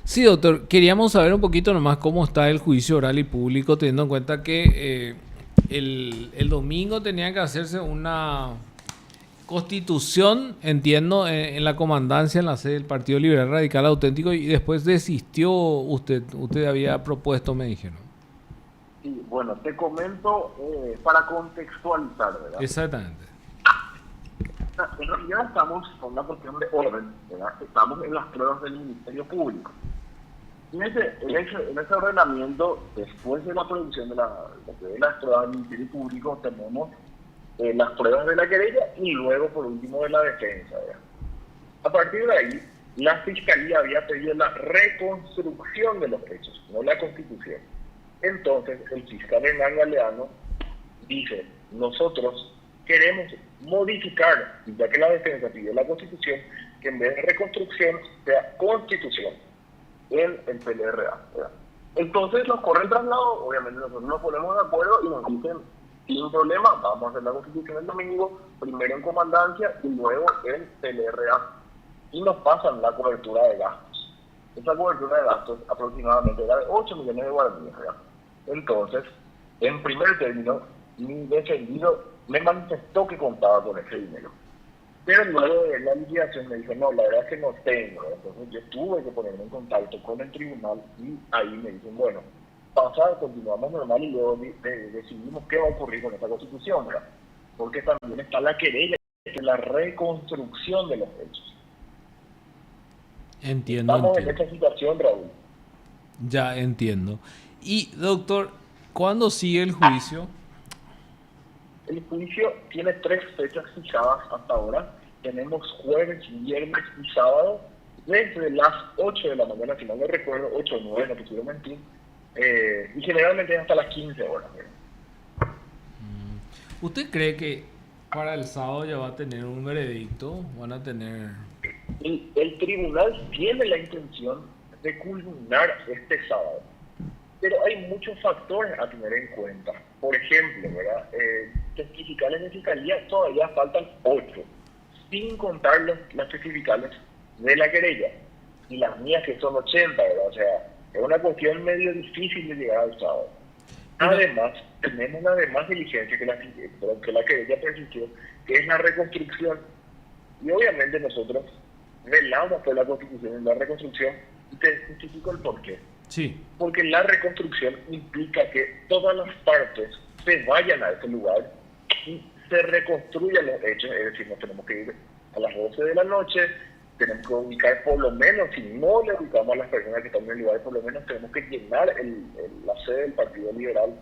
Sí, doctor, queríamos saber un poquito nomás cómo está el juicio oral y público, teniendo en cuenta que el domingo tenía que hacerse una constitución, entiendo, en la comandancia, en la sede del Partido Liberal Radical Auténtico, y después desistió usted. Usted había propuesto, me dijeron. Sí, bueno, te comento para contextualizar, ¿verdad? Exactamente. En realidad estamos con una cuestión de orden, ¿verdad? Estamos en las pruebas del Ministerio Público. En ese ordenamiento, después de la producción de las pruebas del Ministerio Público, tenemos las pruebas de la querella y luego, por último, de la defensa, ¿verdad? A partir de ahí, la Fiscalía había pedido la reconstrucción de los hechos, no la constitución. Entonces, el fiscal Hernán Galeano dice, nosotros queremos modificar, ya que la defensa pidió la constitución, que en vez de reconstrucción sea constitución en el PLRA, ¿verdad? Entonces nos corre el traslado, obviamente nosotros nos ponemos de acuerdo y nos dicen, sin problema, vamos a hacer la constitución el domingo, primero en comandancia y luego en PLRA. Y nos pasan la cobertura de gastos. Esa cobertura de gastos aproximadamente era de 8 millones de guaraníes, ¿verdad? Entonces, en primer término, mi defendido me manifestó que contaba con ese dinero. Pero luego de la liquidación me dijo, no, la verdad es que no tengo. Entonces yo tuve que ponerme en contacto con el tribunal y ahí me dicen, bueno, pasa, continuamos normal y luego decidimos qué va a ocurrir con esta constitución, ¿verdad? Porque también está la querella, que es la reconstrucción de los hechos. Entiendo, Estamos en entiendo. esta situación, Raúl. Ya entiendo. Y, doctor, ¿cuándo sigue el juicio? El juicio tiene 3 fechas fijadas hasta ahora. Tenemos jueves, viernes y sábado, desde las 8 de la mañana, si no me recuerdo, 8 o 9, no te quiero mentir, y generalmente es hasta las 15 horas. ¿Usted cree que para el sábado ya va a tener un veredicto? ¿Van a tener? El tribunal tiene la intención de culminar este sábado, pero hay muchos factores a tener en cuenta. Por ejemplo, ¿verdad? Testificales de fiscalía todavía faltan 8, sin contar las testificales de la querella, y las mías que son 80, ¿verdad? O sea, es una cuestión medio difícil de llegar al sábado. Pero, Además, tenemos la demás diligencia que la querella persistió, que es la reconstrucción. Y obviamente nosotros velamos por la constitución y la reconstrucción, y te justifico el porqué. sí. Porque la reconstrucción implica que todas las partes se vayan a ese lugar y se reconstruyan los hechos, es decir, nos tenemos que ir a las 12 de la noche, tenemos que ubicar por lo menos, si no le ubicamos a las personas que están en el lugar, por lo menos tenemos que llenar la sede del Partido Liberal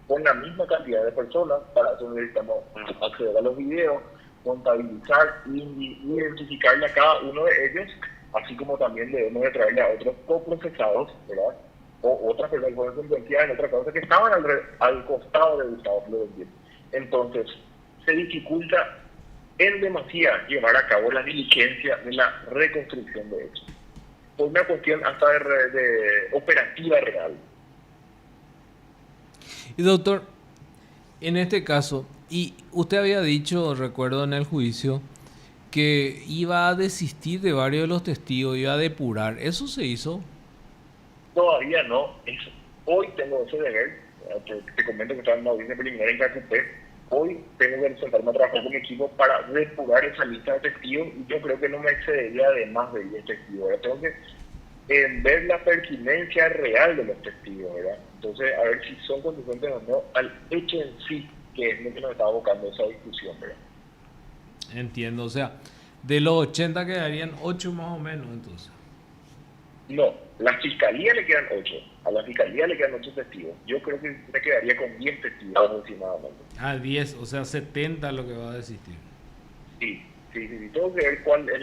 con la misma cantidad de personas. Para eso necesitamos acceder a los videos, contabilizar y identificarle a cada uno de ellos, así como también debemos de traerle a otros coprocesados, ¿verdad? O otras personas que fueron sentenciadas en otra causa que estaban al costado de Gustavo Florentino. Entonces, se dificulta en demasía llevar a cabo la diligencia de la reconstrucción de hechos. Por una cuestión hasta de operativa real. Y, doctor, en este caso, y usted había dicho, recuerdo en el juicio, que iba a desistir de varios de los testigos, iba a depurar. ¿Eso se hizo? Todavía no. Hoy tengo ese deber. Te comento que estaba en una audiencia preliminar en Cacupé. Hoy tengo que sentarme a trabajar con mi equipo para depurar esa lista de testigos, y yo creo que no me excedería de más de 10 testigos. Ahora tengo que ver la pertinencia real de los testigos, ¿verdad? Entonces, a ver si son conducentes o no al hecho en sí, que es lo que nos está abocando esa discusión, ¿verdad? Entiendo, o sea, de los 80 quedarían 8 más o menos, entonces. No, la fiscalía le quedan 8, a la fiscalía le quedan 8 testigos. Yo creo que me quedaría con 10 testigos aproximadamente. Ah, 10, o sea, 70 lo que va a desistir. Sí, sí, sí, sí. Tengo que ver cuál es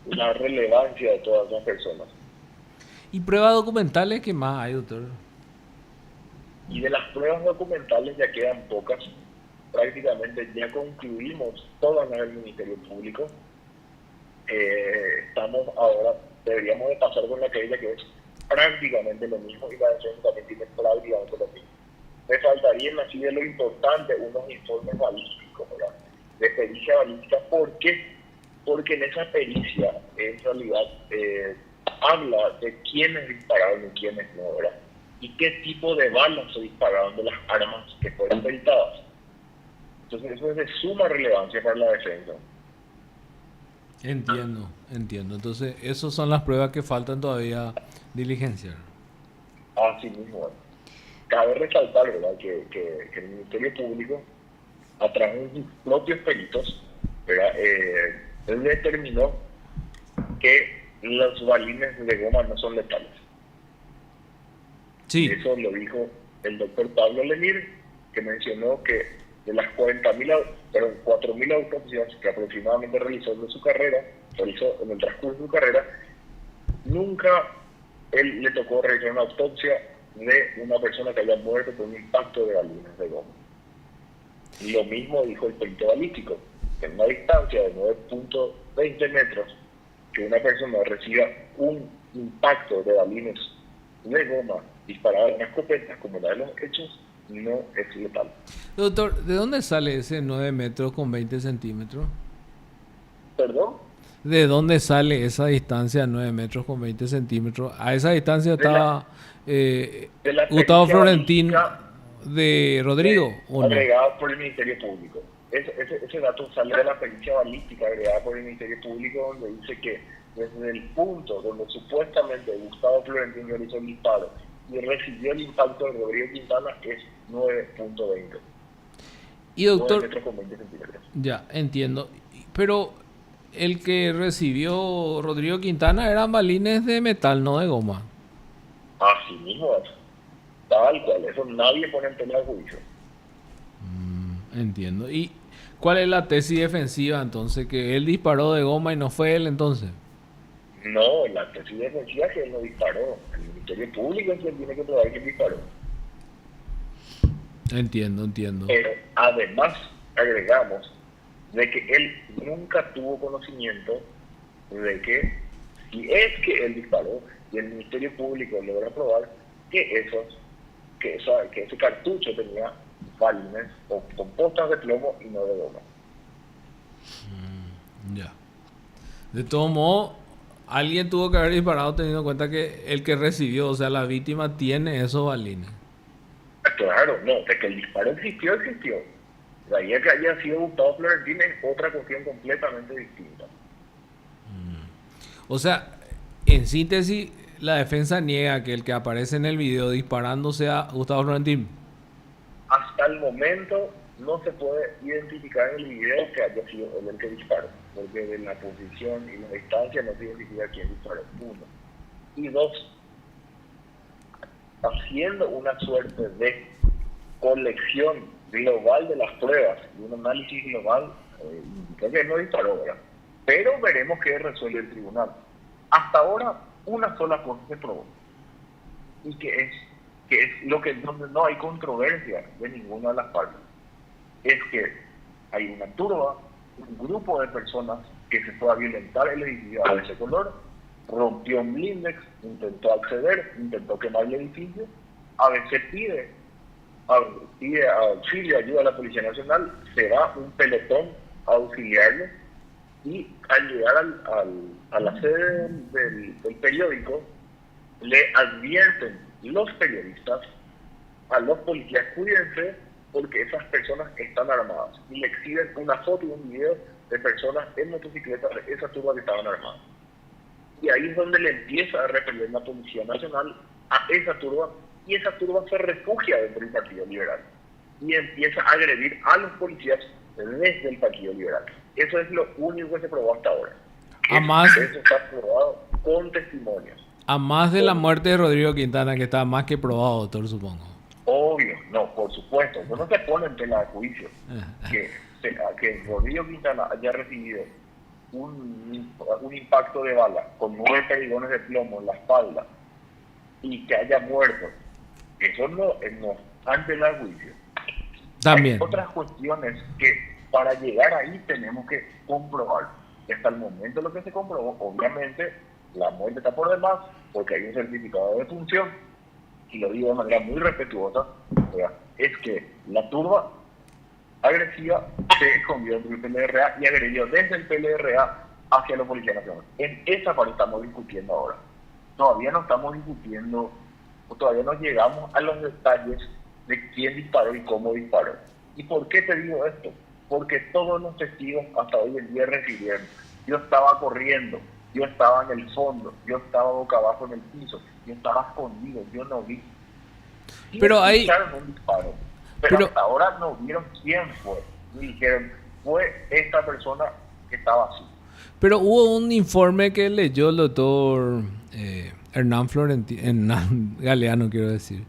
la relevancia de todas las personas. ¿Y pruebas documentales qué más hay, doctor? Y de las pruebas documentales ya quedan pocas. Prácticamente ya concluimos todas las del Ministerio Público. Estamos ahora, deberíamos de pasar con la querella, que es prácticamente lo mismo, y la defensa también tiene prácticamente lo mismo. Me faltarían, así de lo importante, unos informes balísticos, ¿verdad? De pericia balística. ¿Por qué? Porque en esa pericia, en realidad, habla de quiénes dispararon y quiénes no, ¿verdad? Y qué tipo de balas se dispararon de las armas que fueron peritadas. Entonces eso es de suma relevancia para la defensa. Entiendo. Entonces, esas son las pruebas que faltan todavía diligenciar. Así mismo, cabe resaltar, ¿verdad?, que el Ministerio Público, a través de sus propios peritos, ¿verdad?, él determinó que los balines de goma no son letales. Sí. Eso lo dijo el doctor Pablo Lemir, que mencionó que de las 4.000 autopsias que aproximadamente realizó en el transcurso de su carrera, nunca él le tocó realizar una autopsia de una persona que haya muerto por un impacto de balines de goma. Y lo mismo dijo el perito balístico, que en una distancia de 9.20 metros, que una persona reciba un impacto de balines de goma disparado en una escopeta, como la de los hechos, no es letal. Doctor, ¿de dónde sale ese 9 metros con 20 centímetros? ¿Perdón? ¿De dónde sale esa distancia 9 metros con 20 centímetros? A esa distancia estaba Gustavo Florentín de Rodrigo, ¿o no? Agregada por el Ministerio Público. Ese dato sale de la pericia balística agregada por el Ministerio Público, donde dice que desde el punto donde supuestamente Gustavo Florentín realizó el disparo y recibió el impacto de Rodrigo Quintana es 9.20. Y doctor, 9 metros con 20 centímetros. Ya, entiendo. Pero el que recibió Rodrigo Quintana eran balines de metal, no de goma. Así mismo es. Tal cual. Eso nadie pone en tela de juicio. Entiendo. ¿Y cuál es la tesis defensiva entonces? ¿Que él disparó de goma y no fue él entonces? No, la tesis defensiva es que él no disparó. El Ministerio Público es quien tiene que probar que él disparó. Entiendo. Pero además agregamos de que él nunca tuvo conocimiento de que si es que él disparó y el Ministerio Público logra probar que ese cartucho tenía balines o compuestas de plomo y no de goma. Ya. De todo modo, alguien tuvo que haber disparado teniendo en cuenta que el que recibió, o sea, la víctima tiene esos balines. Claro, no, de que el disparo existió. De ahí a que haya sido Gustavo Florentín es otra cuestión completamente distinta. O sea, en síntesis, la defensa niega que el que aparece en el video disparando sea Gustavo Florentín. Hasta el momento no se puede identificar en el video que haya sido él el que disparó, porque de la posición y la distancia no se identifica quién disparó, uno. Y dos, haciendo una suerte de colección global de las pruebas y un análisis global, indica que no disparó, ¿verdad? Pero veremos qué resuelve el tribunal. Hasta ahora, una sola cosa se probó, y que es lo que donde no hay controversia de ninguna de las partes, es que hay una turba, un grupo de personas que se fue a violentar el edificio de ese color, rompió un blindex, intentó acceder, intentó quemar el edificio, a veces pide auxilio, ayuda a la Policía Nacional, se va un pelotón a auxiliarlo y al llegar a la sede del periódico le advierten los periodistas a los policías: cuídense porque esas personas están armadas, y le exhiben una foto y un video de personas en motocicletas de esa turba que estaban armadas. Y ahí es donde le empieza a repeler la Policía Nacional a esa turba, y esa turba se refugia dentro del Partido Liberal y empieza a agredir a los policías desde el Partido Liberal. Eso es lo único que se probó hasta ahora. Eso está probado con testimonios. A más de la muerte de Rodrigo Quintana, que está más que probado, doctor, supongo. Obvio, no, por supuesto. No se pone en tela de juicio que Rodrigo Quintana haya recibido un impacto de bala con 9 perdigones de plomo en la espalda y que haya muerto. Eso no está en tela de juicio. También. Hay otras cuestiones que para llegar ahí tenemos que comprobar. Y hasta el momento lo que se comprobó, obviamente, la muerte está por demás, porque hay un certificado de defunción, y lo digo de manera muy respetuosa, es que la turba agresiva se escondió dentro del PLRA y agredió desde el PLRA hacia la Policía Nacional. En esa parte estamos discutiendo ahora. todavía no estamos discutiendo, o todavía no llegamos a los detalles de quién disparó y cómo disparó. ¿Y por qué te digo esto? Porque todos los testigos hasta hoy en día refirieron: yo estaba corriendo, yo estaba en el fondo, yo estaba boca abajo en el piso, yo estaba escondido, yo no vi. Sí, Pero hay... escucharon un disparo, pero hasta ahora no vieron quién fue. Y dijeron, fue esta persona que estaba así. Pero hubo un informe que leyó el doctor Hernán Galeano, quiero decir,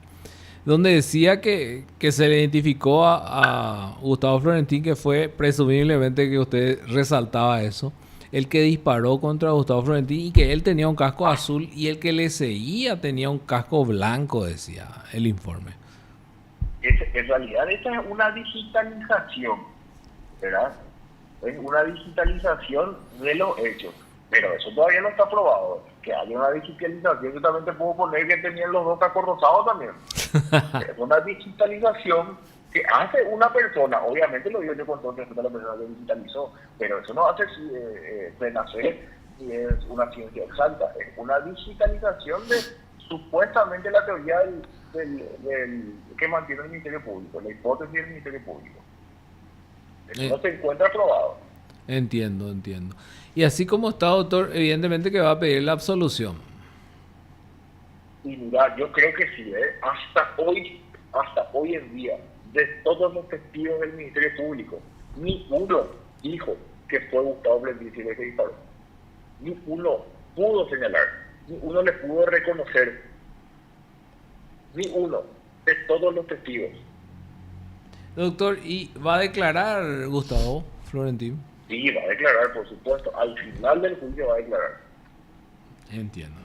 donde decía que se le identificó a Gustavo Florentín, que fue presumiblemente, que usted resaltaba eso, el que disparó contra Gustavo Florentín, y que él tenía un casco azul y el que le seguía tenía un casco blanco, decía el informe. En realidad esta es una digitalización, ¿verdad? Es una digitalización de los hechos, pero eso todavía no está probado. Que haya una digitalización, yo también te puedo poner que tenían los dos cascos rosados también. Es una digitalización que hace una persona, obviamente lo digo yo con todo el respeto a la persona que digitalizó, pero eso no hace renacer ni es una ciencia exacta. Es una digitalización de supuestamente la teoría del que mantiene el Ministerio Público, la hipótesis del Ministerio Público. Eso no se encuentra probado. Entiendo. Y así como está, doctor, evidentemente que va a pedir la absolución. Y mira, yo creo que sí, hasta hoy en día, de todos los testigos del Ministerio Público, ni uno dijo que fue Gustavo Florentín el que disparó. Ni uno pudo señalar, ni uno le pudo reconocer, ni uno de todos los testigos. Doctor, ¿y va a declarar Gustavo Florentín? Sí, va a declarar, por supuesto. Al final del juicio va a declarar. Entiendo.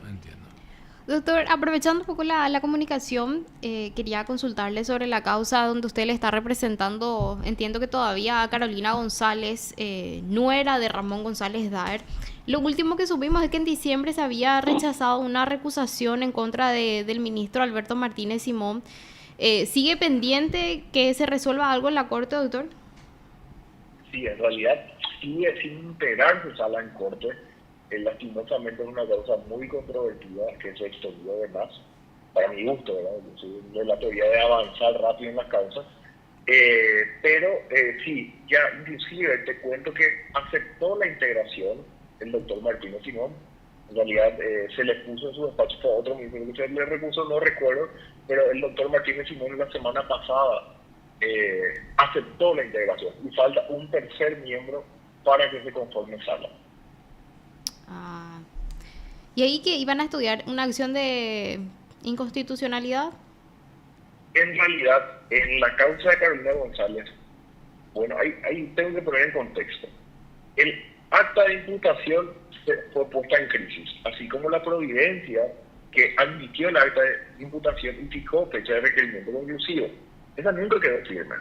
Doctor, aprovechando un poco la comunicación, quería consultarle sobre la causa donde usted le está representando, entiendo que todavía a Carolina González, nuera de Ramón González Daer. Lo último que supimos es que en diciembre se había rechazado una recusación en contra del ministro Alberto Martínez Simón. ¿Sigue pendiente que se resuelva algo en la corte, doctor? Sí, en realidad sigue sin integrar su sala en corte. Lastimosamente es una causa muy controvertida que se extendió además, para mi gusto, ¿verdad? Yo soy de la teoría de avanzar rápido en las causas. Pero sí, ya inclusive te cuento que aceptó la integración el doctor Martínez Simón. En realidad se le puso en su despacho, fue otro ministro que le repuso, no recuerdo, pero el doctor Martínez Simón la semana pasada aceptó la integración y falta un tercer miembro para que se conforme sala. ¿Y ahí que iban a estudiar una acción de inconstitucionalidad? En realidad, en la causa de Carolina González, bueno, ahí tengo que poner en contexto. El acta de imputación fue puesta en crisis, así como la providencia que admitió el acta de imputación y fijó fecha de requerimiento conclusivo. Esa nunca quedó firme.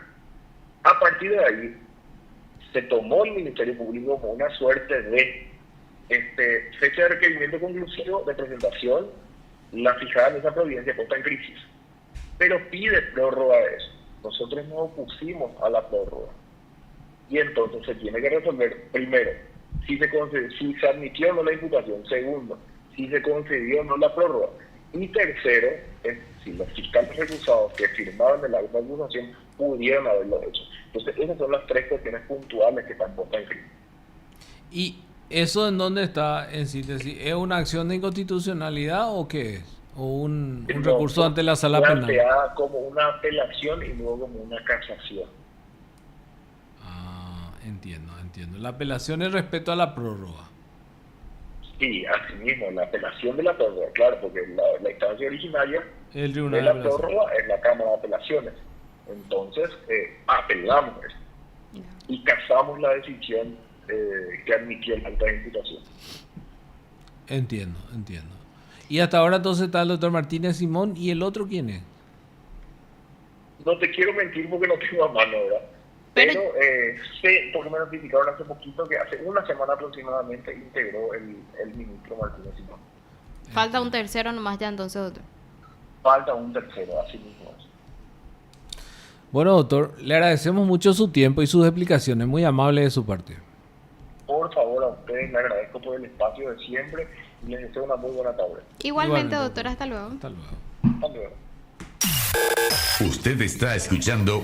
A partir de ahí, se tomó el Ministerio Público como una suerte de fecha de requerimiento conclusivo de presentación, la fijada en esa providencia puesta en crisis. Pero pide prórroga de eso. Nosotros nos opusimos a la prórroga. Y entonces se tiene que resolver, primero, si se admitió o no la imputación. Segundo, si se concedió o no la prórroga. Y tercero, es si los fiscales recusados que firmaron el acta de acusación pudieron haberlo hecho. Entonces, esas son las tres cuestiones puntuales que están puestas en crisis. ¿Y eso en dónde está, en síntesis? ¿Es una acción de inconstitucionalidad o qué es? ¿O un recurso ante la sala penal? Planteada como una apelación y luego como una casación. Entiendo. La apelación es respecto a la prórroga. Sí, así mismo, la apelación de la prórroga, claro, porque la instancia originaria de la prórroga es la Cámara de Apelaciones. Entonces, apelamos eso y casamos la decisión que admitió el acta de imputación. Entiendo. Y hasta ahora entonces está el doctor Martínez Simón, ¿y el otro quién es? No te quiero mentir porque no tengo a mano, ¿verdad? Pero sé, porque me notificaron hace poquito que hace una semana aproximadamente integró el ministro Martínez Simón. Falta un tercero nomás ya entonces, doctor. Falta un tercero, así mismo es. Bueno, doctor, le agradecemos mucho su tiempo y sus explicaciones, muy amable de su parte. Por favor, a ustedes le agradezco por el espacio de siempre Les deseo una muy buena tarde. Igualmente, doctora, hasta luego. Hasta luego. Hasta luego. Usted está escuchando